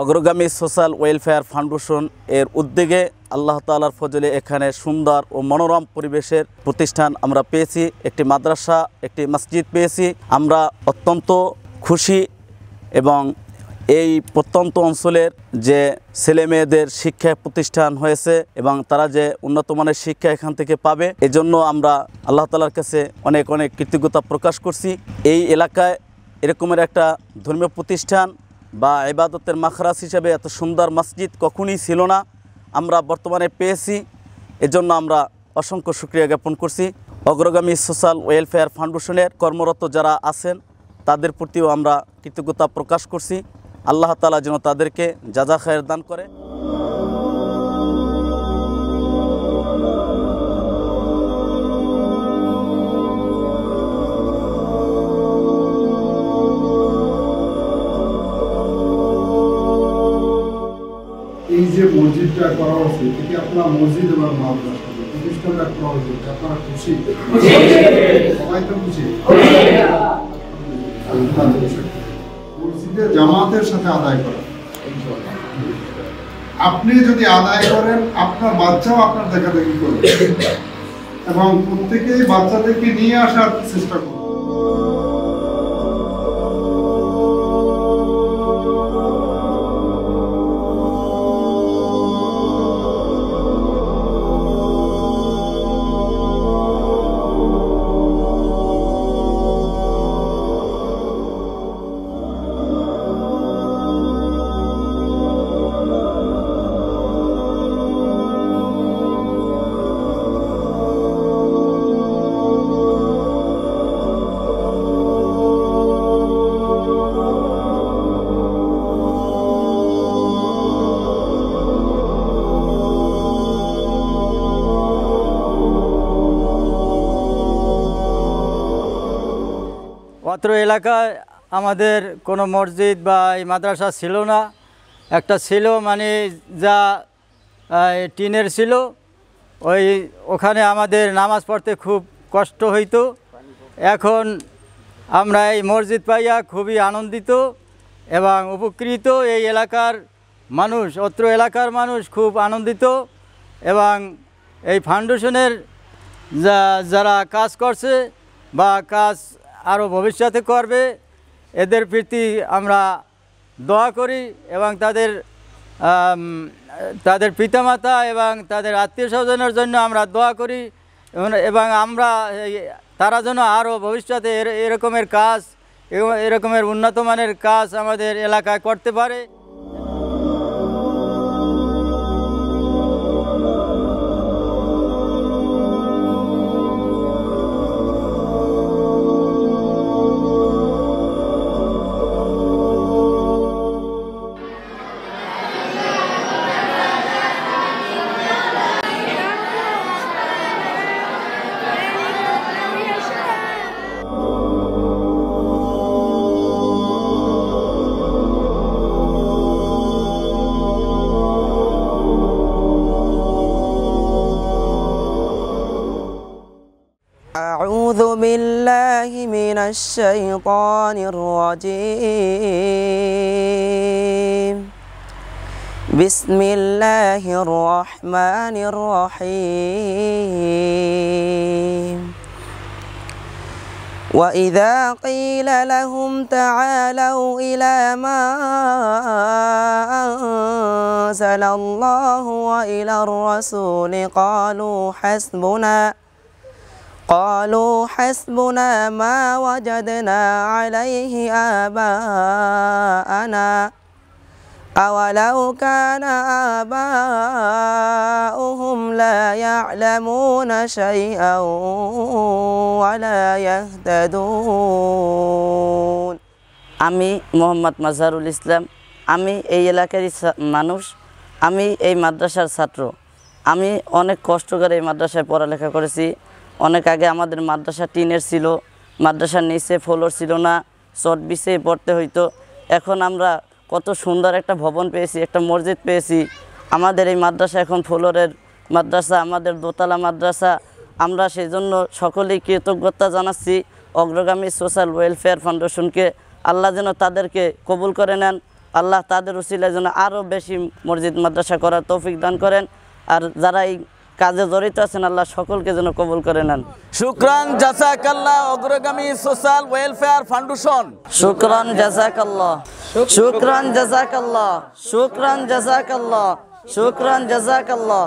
অগ্রগামী social welfare foundation এর উদ্যোগে আল্লাহ তাআলার ফজলে এখানে সুন্দর ও মনোরম পরিবেশের প্রতিষ্ঠান আমরা পেয়েছি, একটি মাদ্রাসা, একটি মসজিদ পেয়েছি। আমরা অত্যন্ত খুশি এবং এই প্রত্যন্ত অঞ্চলের যে ছেলে মেয়েদের শিক্ষা প্রতিষ্ঠান হয়েছে এবং তারা যে উন্নত মানের শিক্ষা এখান থেকে পাবে, এজন্য আমরা আল্লাহ তাআলার কাছে অনেক অনেক কৃতজ্ঞতা প্রকাশ করছি। এই এলাকায় এরকমের একটা ধর্মীয় প্রতিষ্ঠান বা ইবাদতের মাখরাজ হিসেবে এত সুন্দর মসজিদ কখনই ছিল না, আমরা বর্তমানে পেয়েছি। এজন্য আমরা অসংখ্য শুকরিয়া জ্ঞাপন করছি। অগ্রগামী সোশ্যাল ওয়েলফেয়ার ফাউন্ডেশনের কর্মরত যারা আছেন তাদের প্রতিও আমরা কৃতজ্ঞতা প্রকাশ করছি। আল্লাহ তাআলা যেন তাদেরকে জাযা খায়ের দান করে। এই যে মসজিদটা করা হচ্ছে, এটি আপনার মসজিদ এবং মাদ্রাসা প্রতিষ্ঠানটা করা হচ্ছে, আপনারা খুশি? সবাই তো খুশি। মসজিদে জামাতের সাথে আদায় করা, আপনি যদি আদায় করেন আপনার বাচ্চাও আপনার দেখাদেখি করবে এবং প্রত্যেকেই বাচ্চাদেরকে নিয়ে আসার চেষ্টা করবে। অত্র এলাকায় আমাদের কোনো মসজিদ বা এই মাদ্রাসা ছিল না। একটা ছিল মানে যা টিনের ছিল, ওখানে আমাদের নামাজ পড়তে খুব কষ্ট হইতো। এখন আমরা এই মসজিদ পাইয়া খুবই আনন্দিত এবং উপকৃত। এই এলাকার মানুষ, অত্র এলাকার মানুষ খুব আনন্দিত এবং এই ফাউন্ডেশনের যারা কাজ করছে বা কাজ আরও ভবিষ্যতে করবে, এদের প্রতি আমরা দোয়া করি এবং তাদের পিতামাতা এবং তাদের আত্মীয় স্বজনের জন্য আমরা দোয়া করি এবং আমরা তারা যেন আরও ভবিষ্যতে এরকমের কাজ এবং এরকমের উন্নত মানের কাজ আমাদের এলাকায় করতে পারে। أعوذ بالله من الشيطان الرجيم بسم الله الرحمن الرحيم وإذا قيل لهم تعالوا إلى ما أنزل الله وإلى الرسول قالوا حسبنا ما وجدنا عليه آباءنا أولو كان آباؤهم لا يعلمون شيئا ولا يهتدون। আমি মোহাম্মদ মাজহারুল ইসলাম, আমি এই এলাকারই মানুষ, আমি এই মাদ্রাসার ছাত্র। আমি অনেক কষ্ট করে এই মাদ্রাসায় পড়ালেখা করেছি। অনেক আগে আমাদের মাদ্রাসা টিনের ছিল, মাদ্রাসার নিচে ফ্লোর ছিল না, চট বিছিয়ে পড়তে হইতো। এখন আমরা কত সুন্দর একটা ভবন পেয়েছি, একটা মসজিদ পেয়েছি। আমাদের এই মাদ্রাসা এখন ফ্লোরের মাদ্রাসা, আমাদের দোতলা মাদ্রাসা। আমরা সেই জন্য সকলেই কৃতজ্ঞতা জানাচ্ছি অগ্রগামী সোশ্যাল ওয়েলফেয়ার ফাউন্ডেশনকে। আল্লাহ যেন তাদেরকে কবুল করে নেন, আল্লাহ তাদের উসিলার জন্য আরও বেশি মসজিদ মাদ্রাসা করার তৌফিক দান করেন। আর যারা এই কাজে জড়িত আছেন আল্লাহ সকলকে যেন কবুল করে নেন। শুকরান জাযাকাল্লাহ অগ্রগামী সোশ্যাল ওয়েলফেয়ার ফাউন্ডেশন। শুকরান জাযাকাল্লাহ, শুকরান জাযাকাল্লাহ, শুকরান জাযাকাল্লাহ, শুকরান জাযাকাল্লাহ।